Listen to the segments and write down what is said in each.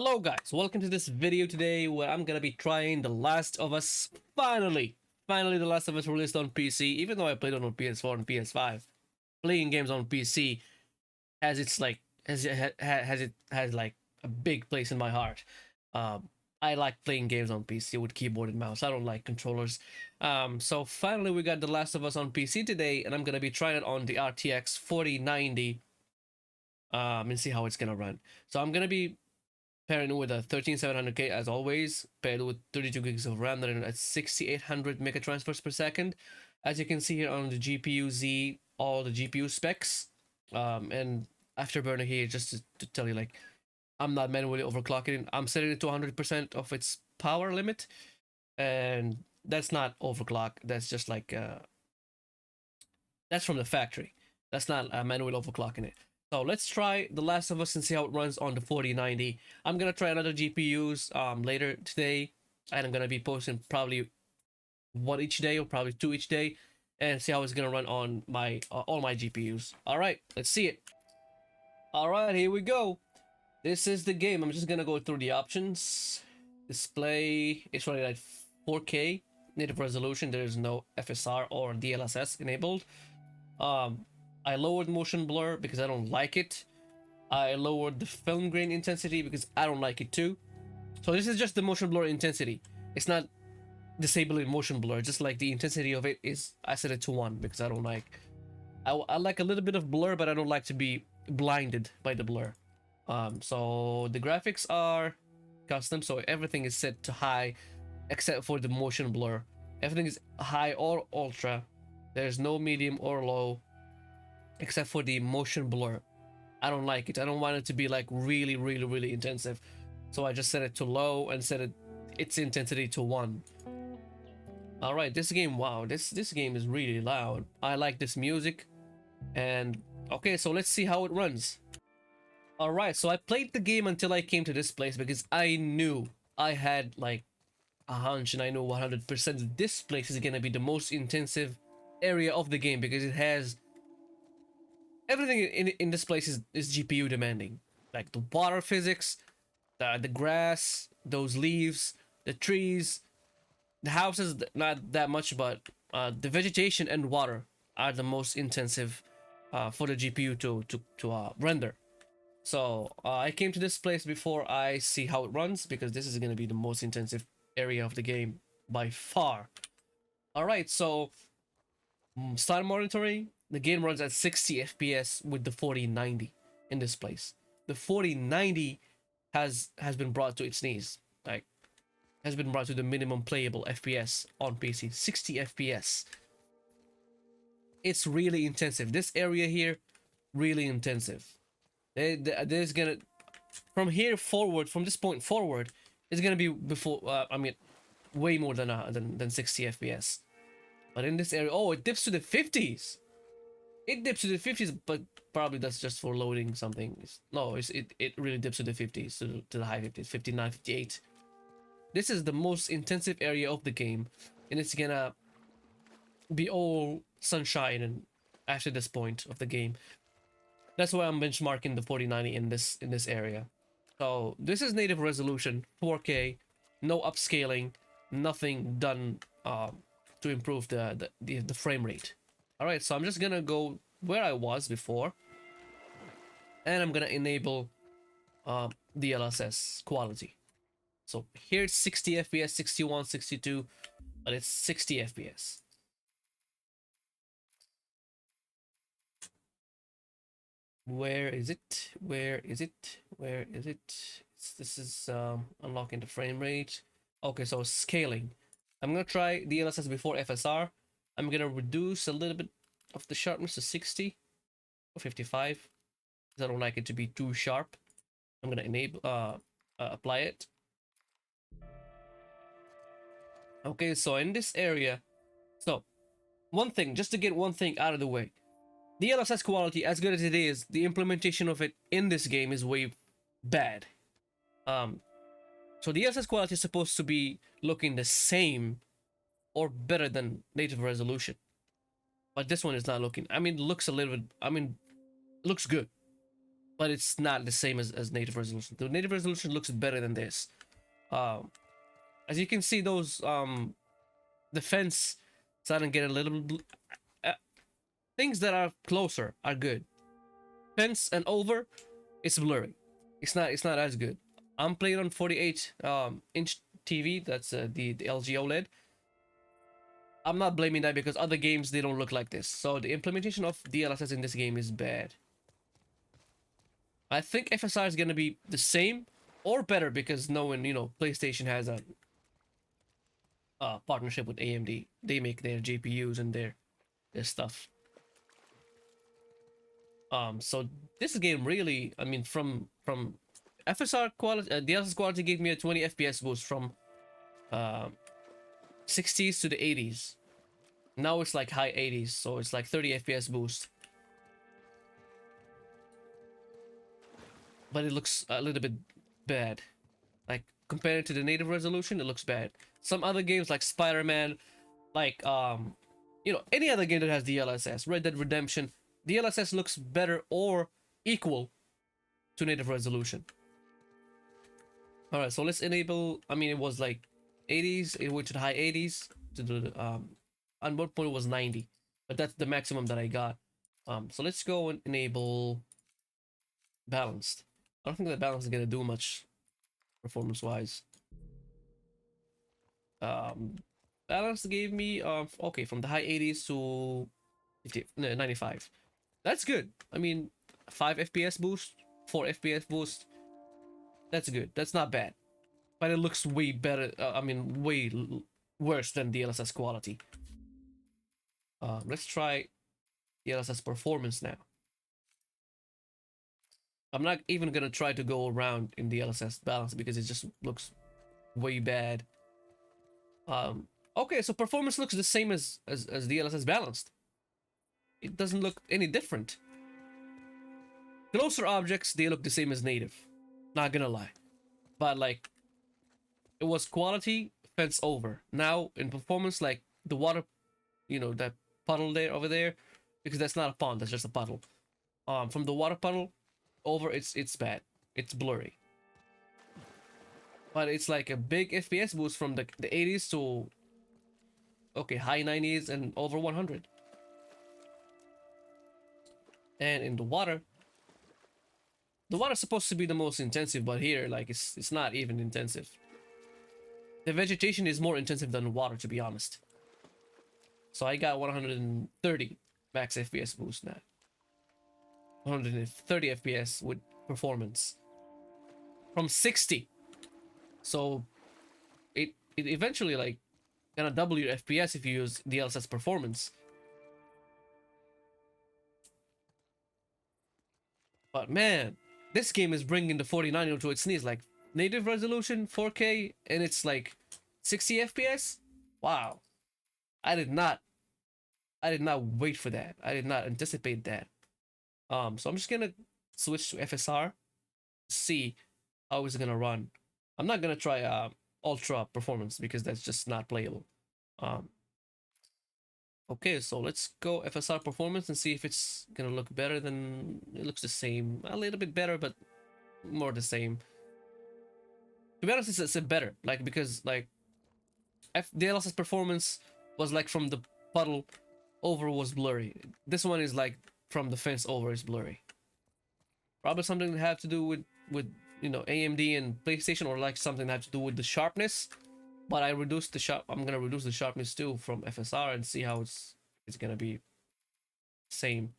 Hello guys, welcome to this video today where I'm gonna be trying The Last of Us. Finally, The Last of Us released on PC, even though I played it on PS4 and PS5. Playing games on PC has its like has like a big place in my heart. I like playing games on PC with keyboard and mouse. I don't like controllers. So finally we got The Last of Us on PC today, and I'm gonna be trying it on the RTX 4090 and see how it's gonna run. So I'm gonna be pairing with a 13700K as always, paired with 32 gigs of RAM that are at 6800 megatransfers per second. As you can see here on the GPU Z, all the GPU specs, and Afterburner here just to tell you, like, I'm not manually overclocking it. I'm setting it to 100% of its power limit, and that's not overclock. That's just like that's from the factory. That's not manually overclocking it. So let's try The Last of Us and see how it runs on the 4090. I'm gonna try another GPUs later today, and I'm gonna be posting probably one each day or probably two each day, and see how it's gonna run on my all my GPUs. All right, let's see it. All right, here we go. This is the game. I'm just gonna go through the options. Display. It's running at 4K native resolution. There is no FSR or DLSS enabled. I lowered motion blur because I don't like it. I lowered the film grain intensity because I don't like it too. So this is just the motion blur intensity. It's not disabling motion blur, just like the intensity of it is, I set it to 1 because I don't like, I like a little bit of blur, but I don't like to be blinded by the blur. So the graphics are custom, so everything is set to high except for the motion blur. Everything is high or ultra. There's no medium or low except for the motion blur. I don't like it. I don't want it to be like really intensive. So I just set it to low and set its intensity to 1. All right, this game, wow, this game is really loud. I like this music. And okay, so let's see how it runs. All right, so I played the game until I came to this place because I knew, I had like a hunch, and I know 100% this place is gonna be the most intensive area of the game because it has everything in this place is GPU demanding. Like the water physics, the grass, those leaves, the trees, the houses, not that much, but the vegetation and water are the most intensive for the GPU to render. So I came to this place before I see how it runs because this is going to be the most intensive area of the game by far. All right, so start monitoring. The game runs at 60 FPS with the 4090 in this place. The 4090 has been brought to its knees, like has been brought to the minimum playable FPS on PC. 60 FPS. It's really intensive. This area here, really intensive. There's gonna, from here forward, from this point forward, it's gonna be before. I mean, way more than 60 FPS. But in this area, oh, it dips to the 50s. It dips to the 50s, but probably that's just for loading something. It really dips to the 50s, to the high 50s, 59, 58. This is the most intensive area of the game, and it's gonna be all sunshine and after this point of the game. That's why I'm benchmarking the 4090 in this area. So this is native resolution, 4K, no upscaling, nothing done to improve the frame rate. All right, so I'm just gonna go where I was before, and I'm gonna enable DLSS quality. So here it's 60 FPS, 61, 62, but it's 60 FPS. Where is it? Where is it? Where is it? This is unlocking the frame rate. Okay, so scaling. I'm gonna try DLSS before FSR. I'm gonna reduce a little bit of the sharpness to 60 or 55 because I don't like it to be too sharp. I'm gonna enable apply it. Okay, so in this area, so one thing, just to get one thing out of the way, DLSS quality, as good as it is, the implementation of it in this game is way bad. So DLSS quality is supposed to be looking the same or better than native resolution, but this one is not looking. I mean, it looks a little bit. I mean, it looks good, but it's not the same as native resolution. The native resolution looks better than this. Um, as you can see, those the fence starting to get a little uh, things that are closer are good. Fence and over, it's blurry. It's not as good. I'm playing on 48 inch TV. That's the LG OLED. I'm not blaming that because other games they don't look like this. So the implementation of DLSS in this game is bad. I think FSR is gonna be the same or better because knowing PlayStation has a partnership with AMD. They make their GPUs and their stuff. So this game really, I mean, from FSR quality, DLSS quality gave me a 20 FPS boost from 60s to the 80s. Now it's like high 80s, so it's like 30 FPS boost. But it looks a little bit bad. Like compared to the native resolution, it looks bad. Some other games like Spider-Man, like any other game that has DLSS, Red Dead Redemption, DLSS looks better or equal to native resolution. All right, so let's enable. I mean, it was like 80s. It went to the high 80s. To the on one point it was 90, but that's the maximum that I got. So let's go and enable balanced. I don't think that balance is gonna do much performance-wise. Balance gave me okay, from the high 80s to 95. That's good. I mean, 5 FPS boost, 4 FPS boost. That's good. That's not bad. But it looks way better. I mean, way worse than DLSS quality. Let's try DLSS performance now. I'm not even gonna try to go around in DLSS balance because it just looks way bad. Okay, so performance looks the same as DLSS balanced. It doesn't look any different. Closer objects, they look the same as native. Not gonna lie. But like, it was quality, fence over. Now in performance, like the water, that puddle there over there, because that's not a pond, that's just a puddle. From the water puddle over, it's bad. It's blurry. But it's like a big FPS boost from the 80s to okay, high 90s and over 100. And in the water's supposed to be the most intensive, but here, like, it's not even intensive. The vegetation is more intensive than water, to be honest. So I got 130 max FPS boost now. 130 FPS with performance from 60. So it eventually like gonna double your FPS if you use DLSS performance. But man, this game is bringing the 4090 to its knees. Like native resolution 4K and it's like 60 FPS. Wow, I did not wait for that. I did not anticipate that. So I'm just gonna switch to FSR, see how it's gonna run. I'm not gonna try ultra performance because that's just not playable. Okay, so let's go FSR performance and see if it's gonna look better than it looks the same. A little bit better, but more the same. To be honest, it's better, like because like DLSS performance was like from the puddle over was blurry. This one is like from the fence over is blurry. Probably something to have to do with AMD and PlayStation, or like something that have to do with the sharpness. But I'm gonna reduce the sharpness too from FSR and see how it's gonna be same.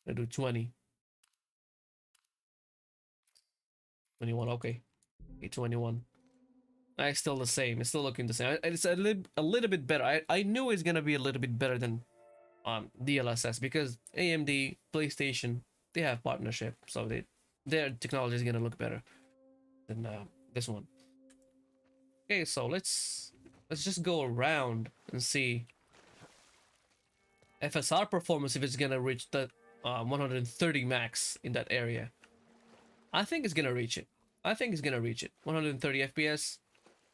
I do 20. 21, okay. 21. It's still the same. It's still looking the same. It's a little bit better. I knew it's gonna be a little bit better than DLSS because AMD, PlayStation, they have partnership, so their technology is gonna look better than this one. Okay, so let's just go around and see FSR performance if it's gonna reach that 130 max in that area. I think it's gonna reach it. 130 FPS.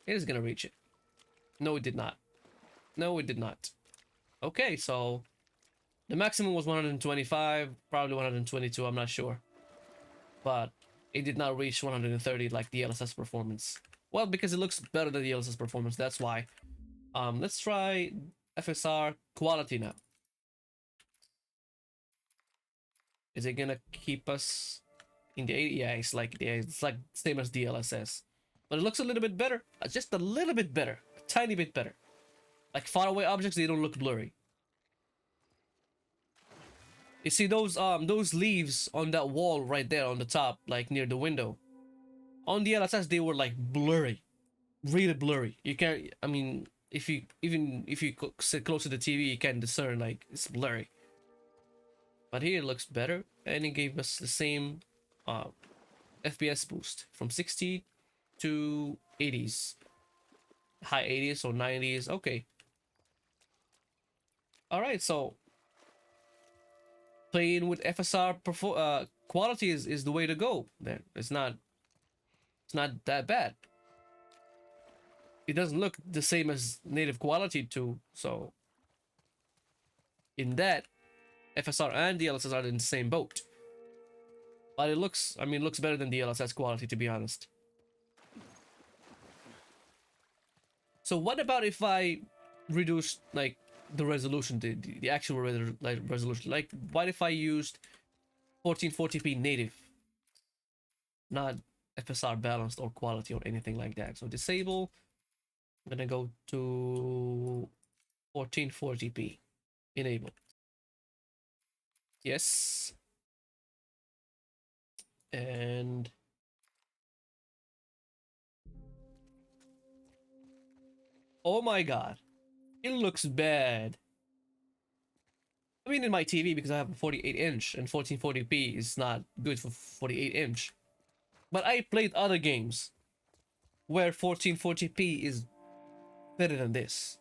It is gonna reach it. No, it did not. Okay, so the maximum was 125, probably 122. I'm not sure. but it did not reach 130 like DLSS performance. Well, because it looks better than DLSS performance, that's why. Let's try FSR quality now. Is it gonna keep us in the 80? Yeah, it's like same as DLSS, but it looks a little bit better. Just a little bit better, a tiny bit better. Like far away objects, they don't look blurry. You see those leaves on that wall right there on the top, like near the window. On DLSS, they were like blurry, really blurry. You can't. I mean, if you sit close to the TV, you can discern like it's blurry. But here it looks better, and it gave us the same FPS boost from 60 to 80s, high 80s or 90s. Okay. All right, so playing with FSR quality is the way to go. Then it's not that bad. It doesn't look the same as native quality too. So in that, FSR and DLSS are in the same boat. But it looks, I mean, it looks better than DLSS quality, to be honest. So what about if I reduce like the resolution, the actual resolution? Like, what if I used 1440p native, not FSR balanced or quality or anything like that? So disable. I'm gonna go to 1440p. Enable. Yes. And oh my god, it looks bad. I mean, in my TV, because I have a 48-inch and 1440p is not good for 48-inch. But I played other games where 1440p is better than this.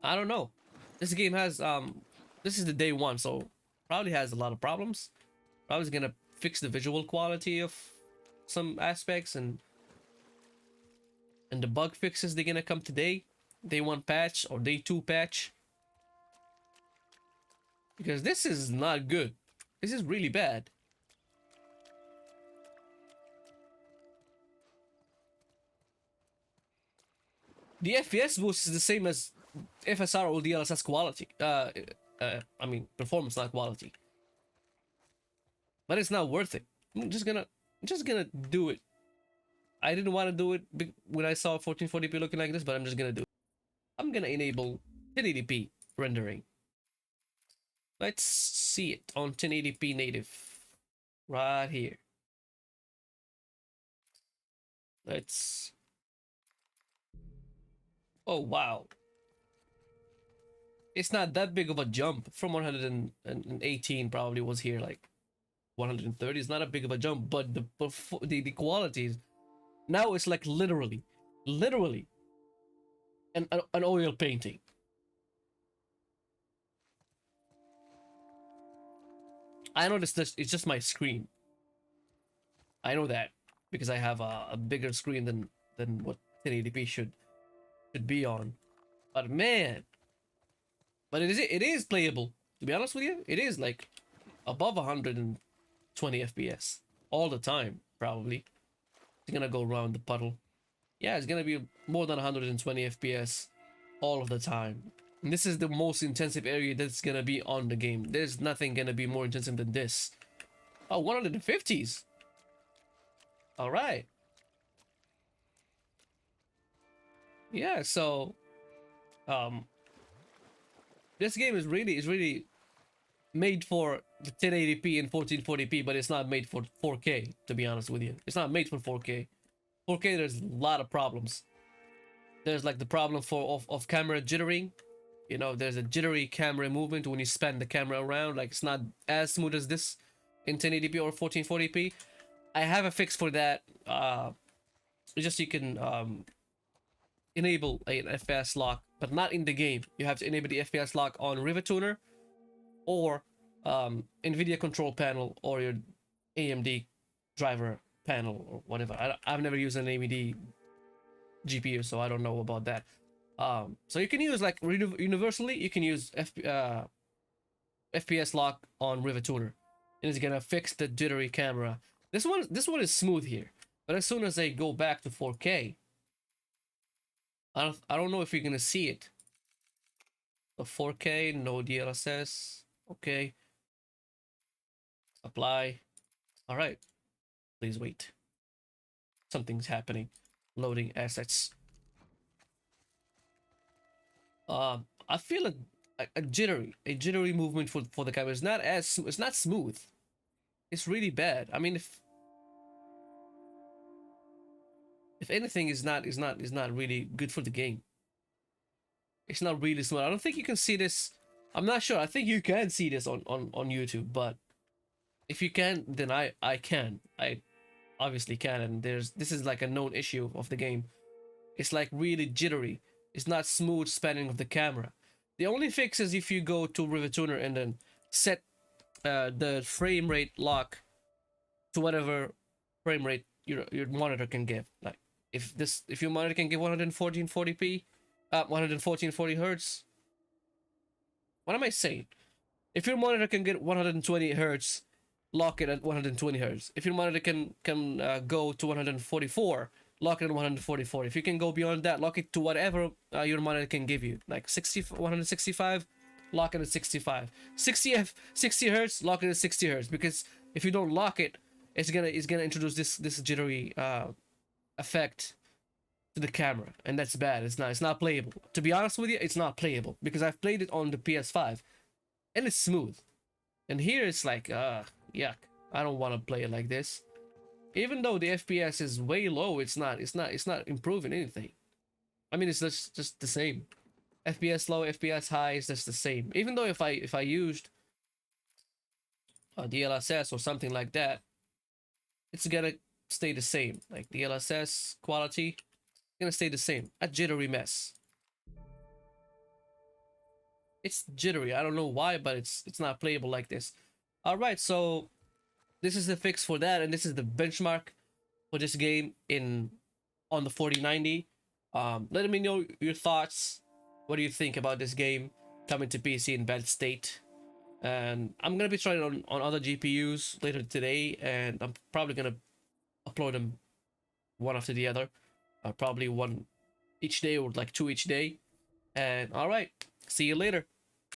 I don't know. This game has this is the day one, so probably has a lot of problems. Probably gonna fix the visual quality of some aspects, and the bug fixes they're gonna come today. Day 1 patch or day 2 patch. Because this is not good. This is really bad. The FPS boost is the same as FSR or DLSS quality. I mean performance, not quality. But it's not worth it. I'm just gonna do it. I didn't want to do it when I saw 1440p looking like this, but I'm just gonna do it. I'm gonna enable 1080p rendering. Let's see it on 1080p native. Right here. Let's... Oh, wow. It's not that big of a jump from 118 probably was here like 130. It's not a big of a jump, but the qualities now it's like literally an oil painting. I know it's just my screen. I know that because I have a bigger screen than what 1080p should be on. But man, but it is playable. To be honest with you, it is like above 120 FPS all the time. Probably it's gonna go around the puddle. Yeah, it's gonna be more than 120 FPS all of the time. And this is the most intensive area that's gonna be on the game. There's nothing gonna be more intensive than this. Oh, 150s. All right. Yeah, so this game is really made for the 1080p and 1440p, but it's not made for 4K, to be honest with you. It's not made for 4K. 4K, there's a lot of problems. There's like the problem of camera jittering. You know, there's a jittery camera movement when you span the camera around. Like, it's not as smooth as this in 1080p or 1440p. I have a fix for that. It's just you can enable an FPS lock, but not in the game. You have to enable the FPS lock on Rivet Tuner or NVIDIA control panel or your AMD driver panel or whatever. I've never used an AMD GPU, so I don't know about that. So you can use like universally, you can use FPS lock on Rivet Tuner. and it's gonna fix the jittery camera. This one is smooth here, but as soon as I go back to 4K, I don't know if you're gonna see it. The 4K, no DLSS. Okay, apply. All right, please wait. Something's happening. Loading assets. I feel a jittery movement for the camera. It's not smooth. It's really bad. I mean, if anything, is not really good for the game. It's not really smooth. I don't think you can see this. I'm not sure. I think you can see this on YouTube, but if you can, then I can. I obviously can, and this is like a known issue of the game. It's like really jittery. It's not smooth spanning of the camera. The only fix is if you go to River Tuner and then set the frame rate lock to whatever frame rate your monitor can give. Like if your monitor can give 11440p, 11440 hertz. What am I saying? If your monitor can get 120 hertz, lock it at 120 hertz. If your monitor can go to 144, lock it at 144. If you can go beyond that, lock it to whatever your monitor can give you. Like 165, lock it at 65. 60 hertz, lock it at 60 hertz. Because if you don't lock it, it's gonna introduce this jittery effect to the camera, and that's bad. It's not playable. To be honest with you, it's not playable because I've played it on the PS5, and it's smooth. And here it's like, yuck. I don't want to play it like this. Even though the FPS is way low, it's not improving anything. I mean, it's just the same. FPS low, FPS high is just the same. Even though if I used a DLSS or something like that, it's gonna stay the same. Like DLSS quality, gonna stay the same. A jittery mess. It's jittery. I don't know why, but it's not playable like this. All right, so this is the fix for that, and this is the benchmark for this game on the 4090. Let me know your thoughts. What do you think about this game coming to PC in bad state? And I'm gonna be trying on other GPUs later today, and I'm probably gonna upload them one after the other. Probably one each day or like two each day. And all right, see you later.